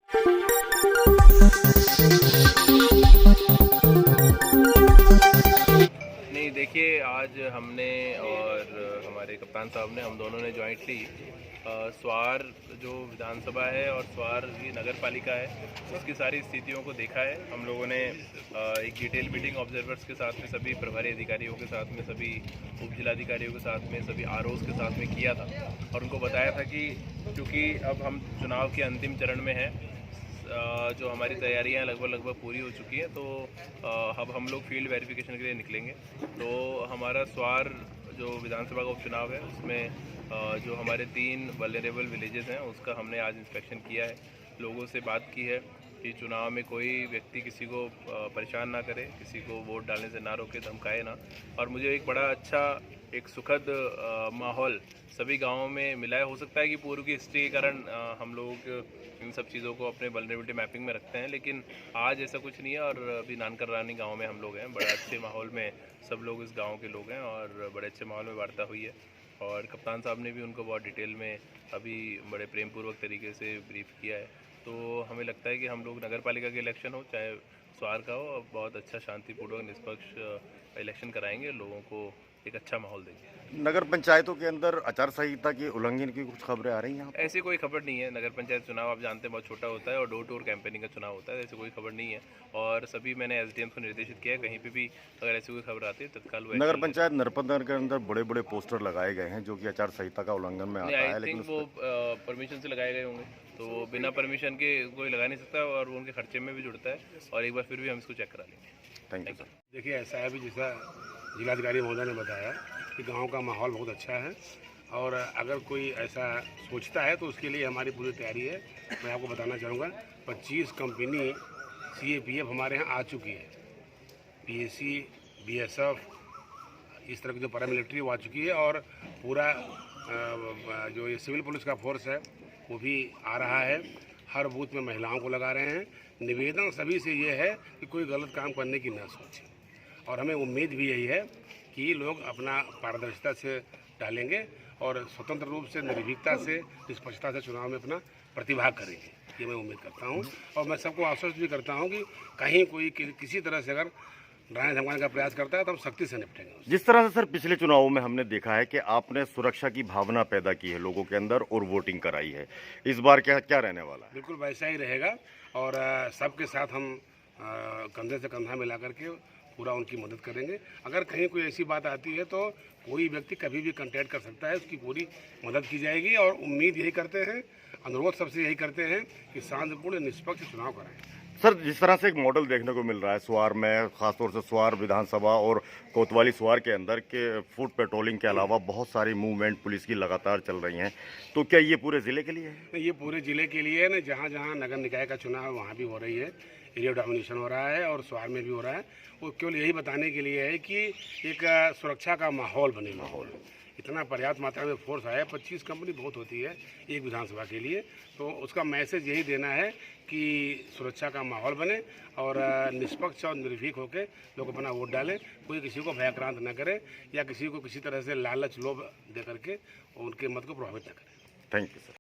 नहीं देखिए, आज हमने और हमारे कप्तान साहब ने, हम दोनों ने जॉइंटली स्वार जो विधानसभा है और स्वार ये नगर पालिका है, उसकी सारी स्थितियों को देखा है। हम लोगों ने एक डिटेल मीटिंग ऑब्जर्वर्स के साथ में, सभी प्रभारी अधिकारियों के साथ में, सभी उप जिलाधिकारियों के साथ में, सभी आरओज़ के साथ में किया था और उनको बताया था कि क्योंकि अब हम चुनाव के अंतिम चरण में हैं, जो हमारी तैयारियां लगभग पूरी हो चुकी हैं, तो अब हम लोग फील्ड वेरिफिकेशन के लिए निकलेंगे। तो हमारा स्वार जो विधानसभा का उपचुनाव है, उसमें जो हमारे 3 वल्नरेबल विलेजेस हैं, उसका हमने आज इंस्पेक्शन किया है। लोगों से बात की है कि चुनाव में कोई व्यक्ति किसी को परेशान ना करे, किसी को वोट डालने से ना रोके, धमकाए ना। और मुझे एक बड़ा अच्छा, एक सुखद माहौल सभी गांवों में मिला है। हो सकता है कि पूर्व की हिस्ट्री के कारण हम लोग इन सब चीज़ों को अपने वल्नरेबिलिटी मैपिंग में रखते हैं, लेकिन आज ऐसा कुछ नहीं है। और अभी नानकर रानी गांव में हम लोग हैं, बड़े अच्छे माहौल में सब लोग इस गांव के लोग हैं और बड़े अच्छे माहौल में वार्ता हुई है। और कप्तान साहब ने भी उनको बहुत डिटेल में अभी बड़े प्रेमपूर्वक तरीके से ब्रीफ किया है। तो हमें लगता है कि हम लोग नगर पालिका के इलेक्शन हो, चाहे स्वार का हो, बहुत अच्छा शांतिपूर्वक निष्पक्ष इलेक्शन कराएंगे, लोगों को एक अच्छा माहौल देंगे। नगर पंचायतों के अंदर आचार संहिता के उल्लंघन की कुछ खबरें आ रही हैं? ऐसी कोई खबर नहीं है। नगर पंचायत चुनाव आप जानते हैं बहुत छोटा होता है और डोर टू डोर कैंपेनिंग का चुनाव होता है, ऐसी कोई खबर नहीं है। और सभी मैंने एसडीएम को निर्देशित किया है, कहीं पे भी अगर ऐसी कोई खबर आती है तत्काल वो नगर पंचायत नरपतनगर के अंदर बड़े बड़े पोस्टर लगाए गए हैं जो कि आचार संहिता का उल्लंघन में आता है, लेकिन वो परमिशन से लगाए गए होंगे, तो वो बिना परमिशन के कोई लगा नहीं सकता और वो उनके खर्चे में भी जुड़ता है। और एक बार फिर भी हम इसको चेक करा लेंगे। Thank you sir. देखिए, ऐसा है भी जैसा जिलाधिकारी महोदय ने बताया कि गांव का माहौल बहुत अच्छा है और अगर कोई ऐसा सोचता है तो उसके लिए हमारी पूरी तैयारी है। मैं आपको बताना चाहूँगा 25 कंपनी CAPF हमारे यहाँ आ चुकी है। PAC, BSF, इस तरह की जो पैरामिलिट्री वो आ चुकी है और पूरा जो ये सिविल पुलिस का फोर्स है वो भी आ रहा है। हर बूथ में महिलाओं को लगा रहे हैं। निवेदन सभी से ये है कि कोई गलत काम करने की ना सोचे और हमें उम्मीद भी यही है कि लोग अपना पारदर्शिता से डालेंगे और स्वतंत्र रूप से, निर्भीकता से, निष्पक्षता से चुनाव में अपना प्रतिभाग करेंगे, ये मैं उम्मीद करता हूँ। और मैं सबको आश्वस्त भी करता हूँ कि कहीं कोई किसी तरह से अगर डराने धमकाने का प्रयास करता है तो हम सख्ती से निपटेंगे। जिस तरह से सर पिछले चुनावों में हमने देखा है कि आपने सुरक्षा की भावना पैदा की है लोगों के अंदर और वोटिंग कराई है, इस बार क्या रहने वाला है? बिल्कुल वैसा ही रहेगा और सबके साथ हम कंधे से कंधा मिला करके पूरा उनकी मदद करेंगे। अगर कहीं कोई ऐसी बात आती है तो कोई व्यक्ति कभी भी कांटेक्ट कर सकता है, उसकी पूरी मदद की जाएगी। और उम्मीद यही करते हैं, अनुरोध सबसे यही करते हैं कि शांतिपूर्ण निष्पक्ष चुनाव कराएं। सर, जिस तरह से एक मॉडल देखने को मिल रहा है स्वार में, खासतौर से स्वार विधानसभा और कोतवाली स्वार के अंदर के फुट पेट्रोलिंग के अलावा बहुत सारी मूवमेंट पुलिस की लगातार चल रही हैं, तो क्या ये पूरे ज़िले के लिए है? ये पूरे ज़िले के लिए है ना, जहाँ जहाँ नगर निकाय का चुनाव है वहाँ भी हो रही है, एरिया डोमिनेशन हो रहा है और स्वार में भी हो रहा है। वो केवल यही बताने के लिए है कि एक सुरक्षा का माहौल बने। माहौल इतना पर्याप्त मात्रा में फोर्स आया, 25 कंपनी बहुत होती है एक विधानसभा के लिए, तो उसका मैसेज यही देना है कि सुरक्षा का माहौल बने और निष्पक्ष और निर्भीक होकर लोग अपना वोट डालें। कोई किसी को भयक्रांत न करे या किसी को किसी तरह से लालच लोभ दे करके उनके मत को प्रभावित न करें। Thank you sir.